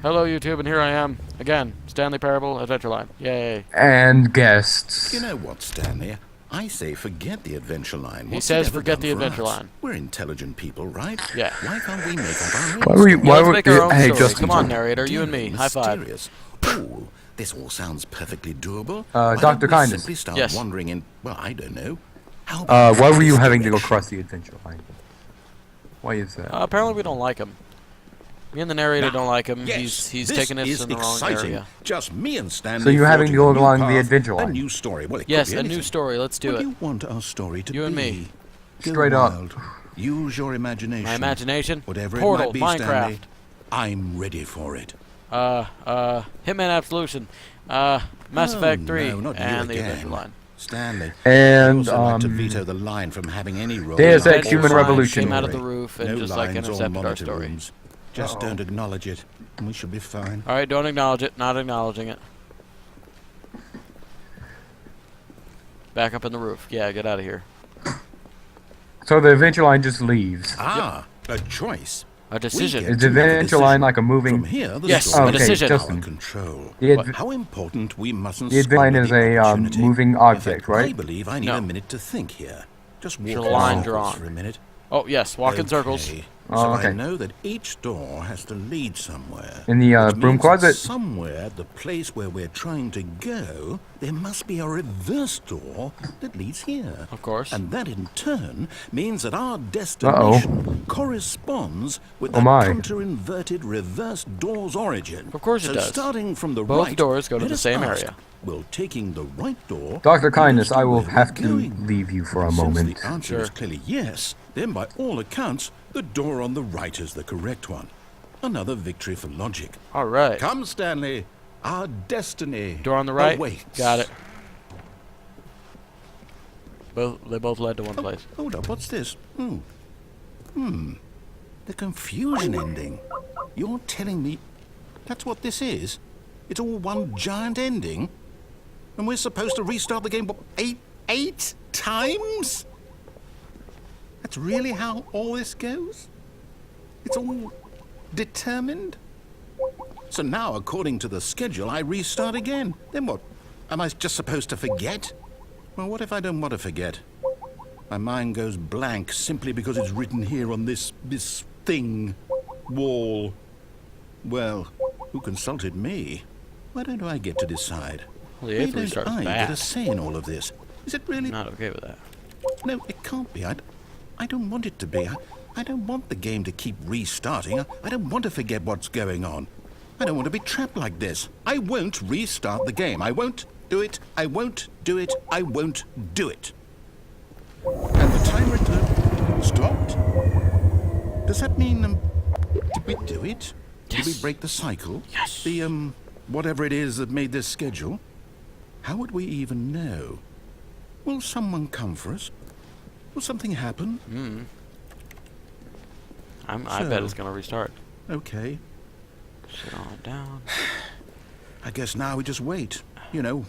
Hello, YouTube, and here I am again. Stanley Parable Adventureline. Yay! And guests. You know what, Stanley? I say forget the adventure line. He says forget the adventure line. We're intelligent people, right? Yeah. Why can't we make up our own Why were you? story? Yeah, Why let's were? make our own Hey, story. Justin. Come on, narrator, you and me. Dear High five. mysterious. Ooh, this all sounds perfectly doable. Dr. Why don't we Kindness. simply start Yes. wandering in. Well, I don't know. How about Why were you this having to go direction? across the adventure line? Why is that? Apparently we don't like him. Me and the narrator don't like him. Yes, He's this taking us is in the wrong exciting. area. Just me and Stanley. So you're having to go forging a new along the path, adventure A line. new story. Well, it Yes, could be a new anything. story. Let's do What it. do you want our story to be? You and me. Go Straight up. wild. Use your imagination. My imagination. Whatever Portal. it might be, Minecraft. Stanley, I'm ready for it. Hitman Absolution. Mass Effect 3 no, not you and the again. adventure line. Stanley. And, I also like to veto the line from having any role. Deus in our Ex Human story. Revolution. Came out of the roof and No just like lines or intercepted our monitor story. rooms. Just don't acknowledge it, and we should be fine. All right, don't acknowledge it. Not acknowledging it. Back up in the roof. Yeah, get out of here. So the adventure line just leaves. Ah, a choice. A decision. We get Is the to make a adventure line decision. like a moving? From here, the Yes, story a decision. is our Justin. control. The What? How important we mustn't. The adventure line squander is the a opportunity. moving In object, fact, I right? believe I need No. a minute to think here. Just walk Your in line circles drawn. for a minute. Oh yes, walk in circles. Okay. Oh, So okay. I know that each door has to lead somewhere. In the, which broom means that closet? somewhere, the place where we're trying to go, there must be a reverse door that leads here. Of course. And that in turn means that our destination corresponds with Oh the my. counter-inverted reverse door's origin. Of course it so does. starting from the Both right, doors go to let the us same ask, area. will taking the right door Dr. lead Kindness, us to I will where have we're to going? leave you for a Since moment. the answer is Sure. clearly yes, then by all accounts, the door on the right is the correct one. Another victory for logic. All right. Come, Stanley. Our destiny. Door on the right. awaits. Got it. They both led to one place. Hold up, what's this? The confusion ending. You're telling me that's what this is? It's all one giant ending? And we're supposed to restart the game, what, eight times? That's really how all this goes? It's all determined? So now, according to the schedule, I restart again. Then what? Am I just supposed to forget? Well, what if I don't want to forget? My mind goes blank simply because it's written here on this thing, wall. Well, who consulted me? Why don't I get to decide? Well, the Why eighth don't restart's I bad. get a say in all of this? Is it really? Not okay with that. No, it can't be. I don't want it to be. I don't want the game to keep restarting. I don't want to forget what's going on. I don't want to be trapped like this. I won't restart the game. I won't do it. I won't do it. I won't do it. And the timer stopped. Does that mean, did we do it? Did we Yes. break the cycle? Yes. The, whatever it is that made this schedule? How would we even know? Will someone come for us? Will something happen? I bet So- it's gonna restart. Okay. Sit on down. I guess now we just wait. You know,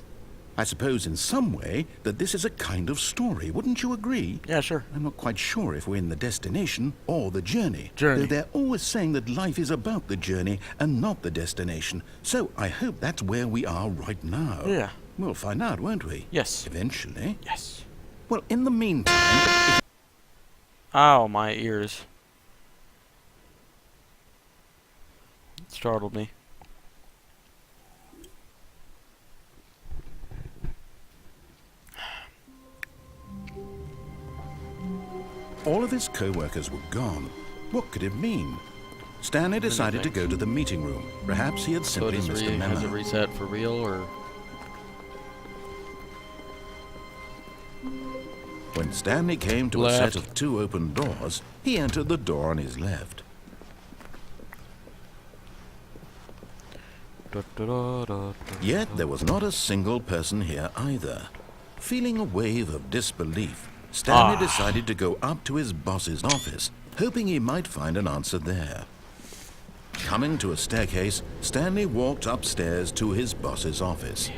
I suppose in some way that this is a kind of story. Wouldn't you agree? Yeah, sure. I'm not quite sure if we're in the destination or the journey. Journey. Though they're always saying that life is about the journey and not the destination. So I hope that's where we are right now. Yeah. We'll find out, won't we? Yes. Eventually. Yes. Well, in the meantime... Ow, my ears. It startled me. All of his co-workers were gone. What could it mean? Stanley decided to go to the meeting room. Perhaps he had So simply does missed a memo. has it reset for real or? When Stanley came to Left. a set of two open doors, he entered the door on his left. Yet there was not a single person here either. Feeling a wave of disbelief, Stanley decided to go up to his boss's office, hoping he might find an answer there. Coming to a staircase, Stanley walked upstairs to his boss's office.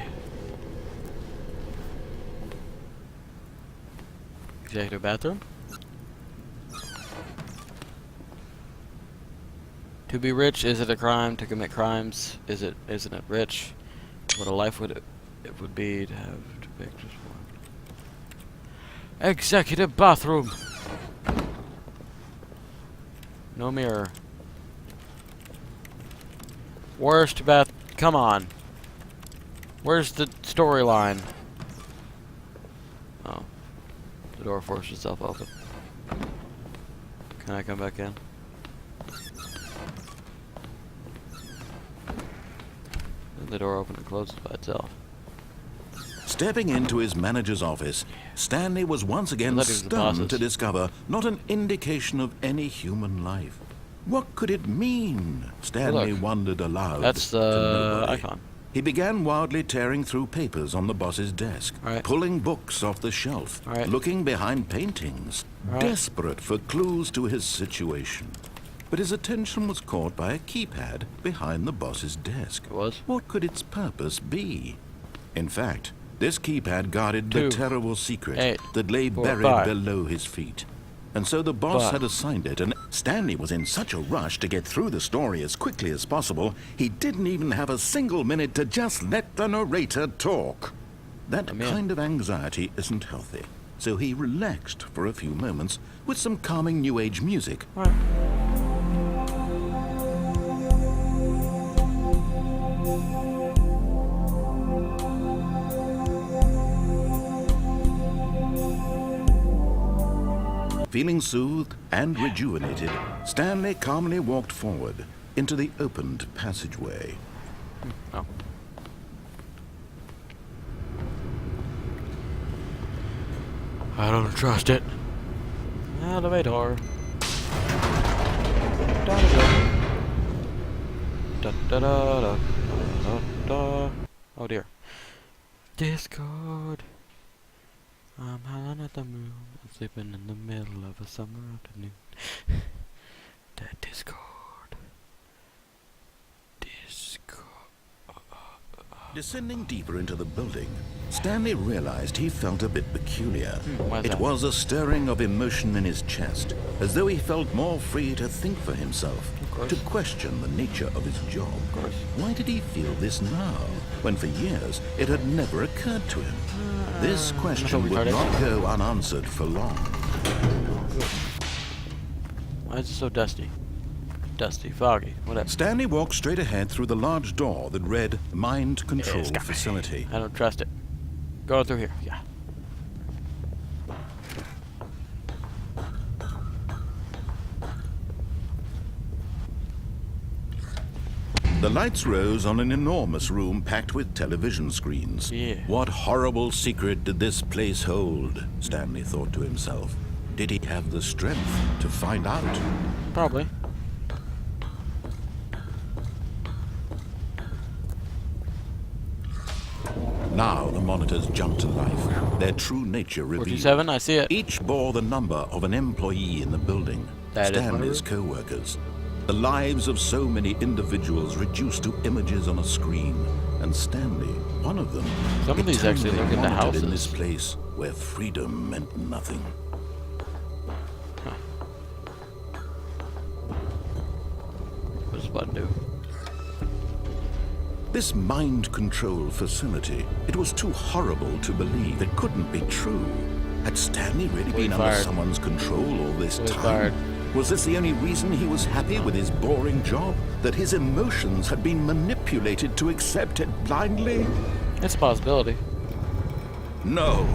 Executive bathroom? To be rich, is it a crime to commit crimes? Isn't it rich? What a life would it would be to have to pick just one. Executive bathroom. No mirror. Worst bath. Come on. Where's the storyline? Oh, the door forced itself open. Can I come back in? The door opened and closed by itself. Stepping into his manager's office, Stanley was once again I thought he was the stunned boss's. to discover not an indication of any human life. What could it mean? Stanley Look. wondered aloud. That's to the nobody. icon. He began wildly tearing through papers on the boss's desk, Right. pulling books off the shelf, Right. looking behind paintings, Right. desperate for clues to his situation. But his attention was caught by a keypad behind the boss's desk. It was? What could its purpose be? In fact, this keypad guarded the 2, terrible secret 8, that lay 4, buried 5. below his feet. And so the boss 5. had assigned it, and Stanley was in such a rush to get through the story as quickly as possible, he didn't even have a single minute to just let the narrator talk. That I'm in. kind of anxiety isn't healthy, so he relaxed for a few moments with some calming New Age music. Right. Feeling soothed and rejuvenated, Stanley calmly walked forward into the opened passageway. Oh. I don't trust it. Elevator. Da da da da da da da. Oh dear. Discord. I'm howling at the moon, sleeping in the middle of a summer afternoon. That Discord. Descending deeper into the building, Stanley realized he felt a bit peculiar. Why is It that? was a stirring of emotion in his chest, as though he felt more free to think for himself, course. to question the nature of his job. Of course. Why did he feel this now, when for years it had never occurred to him? This question would retarded. not go unanswered for long. Why is it so dusty? Dusty, foggy, whatever. Stanley walked straight ahead through the large door that read Mind Control It's got me. Facility. I don't trust it. Going through here, yeah. The lights rose on an enormous room packed with television screens. Yeah. What horrible secret did this place hold? Stanley thought to himself. Did he have the strength to find out? Probably. Now the monitors jumped to life, their true nature revealed. 47, I see it. Each bore the number of an employee in the building, That is Stanley's co-workers. The lives of so many individuals reduced to images on a screen, and Stanley, one of them, Some of these actually eternally look into monitored in this houses. place where freedom meant nothing. What does this button do? This mind control facility, it was too horrible to believe. It couldn't be true. Had Stanley really been under fired. someone's control all this Fully time? fired. Was this the only reason he was happy with his boring job? That his emotions had been manipulated to accept it blindly? It's a possibility. No.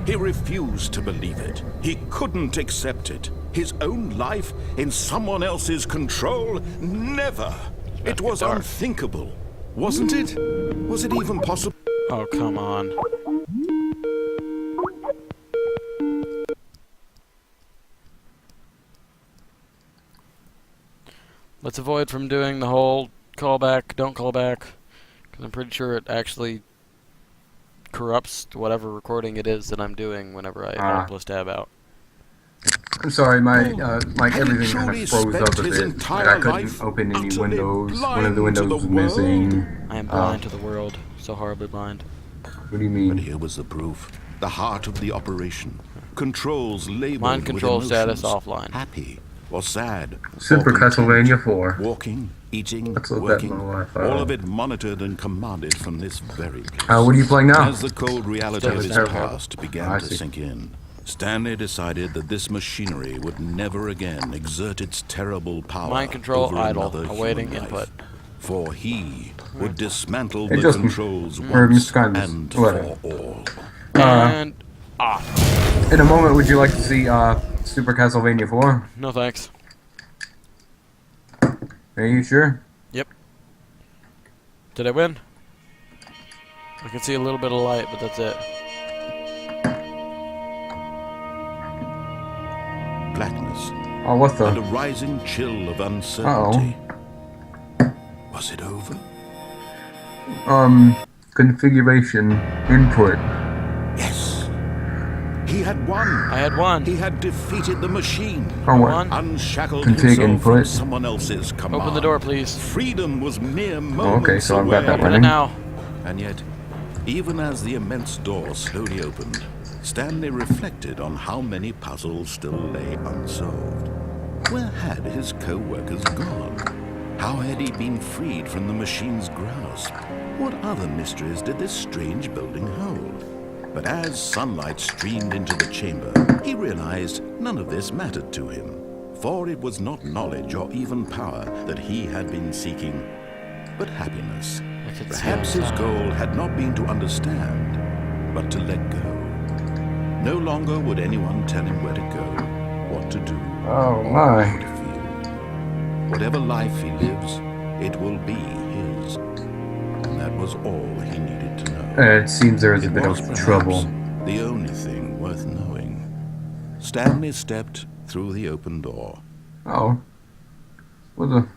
He refused to believe it. He couldn't accept it. His own life in someone else's control? Never. It was dark. unthinkable. Wasn't it? Was it even possible? Oh, come on. Let's avoid from doing the whole callback, don't call back, because I'm pretty sure it actually corrupts whatever recording it is that I'm doing whenever I plus tab out. I'm sorry, my like Had he everything kind truly of froze up a spent his bit. Like entire I couldn't life open any utterly windows. One blind of the to windows the was missing. I am blind to the world, so horribly blind. What do you But mean? here was the proof. The heart of the operation. Controls labeled Mind control with status emotions. offline. Happy, or sad, Super or content. Castlevania 4. Walking, eating, Let's look at working, my Wi-Fi. all of it monitored and commanded from this very place. What are you playing now? As the cold reality of his Stanley's past began I to see. sink in, Stanley decided that this machinery would never again exert its terrible power Mind control over idle, another awaiting human life. input. For he would dismantle Hey, the Justin. controls Or once Mr. Kindness. and Whatever. for all. And off. In a moment, would you like to see Super Castlevania 4? No thanks. Are you sure? Yep. Did I win? I can see a little bit of light, but that's it. Blackness Oh, what and a the? rising chill of uncertainty. Was it over? Configuration input. Yes. He had won. I had one. He had defeated the machine. Oh, what? One. Unshackled Config himself from input. someone else's command. Open the door, please. Freedom was mere Oh, moments okay, so I've got away. that Open it running. now. And yet, even as the immense door slowly opened, Stanley reflected on how many puzzles still lay unsolved. Where had his co-workers gone? How had he been freed from the machine's grasp? What other mysteries did this strange building hold? But as sunlight streamed into the chamber, he realized none of this mattered to him, for it was not knowledge or even power that he had been seeking, but happiness. I can see Perhaps his outside. goal had not been to understand, but to let go. No longer would anyone tell him where to go, what to do, Oh, or my. how to feel. Whatever life he lives, it will be his. And that was all he needed to know. It seems there is a It bit was of perhaps trouble. the only thing worth knowing. Stanley stepped through the open door. Oh. What the?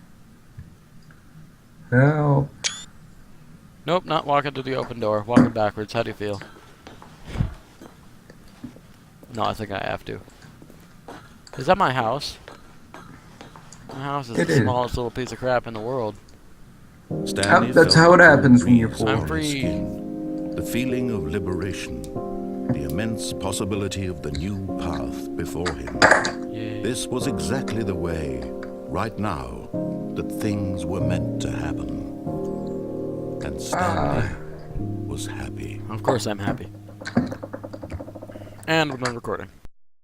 Help. Nope, not walking to the open door. Walking backwards. How do you feel? No, I think I have to. Is that my house? My house is It the is. smallest little piece of crap in the world. Stanley That's felt how it the happens when breeze you're poor. on I'm his free. skin, the feeling of liberation, the immense possibility of the new path before him. Yeah. This was exactly the way, right now, that things were meant to happen. And Stanley was happy. Of course I'm happy. And we're not recording.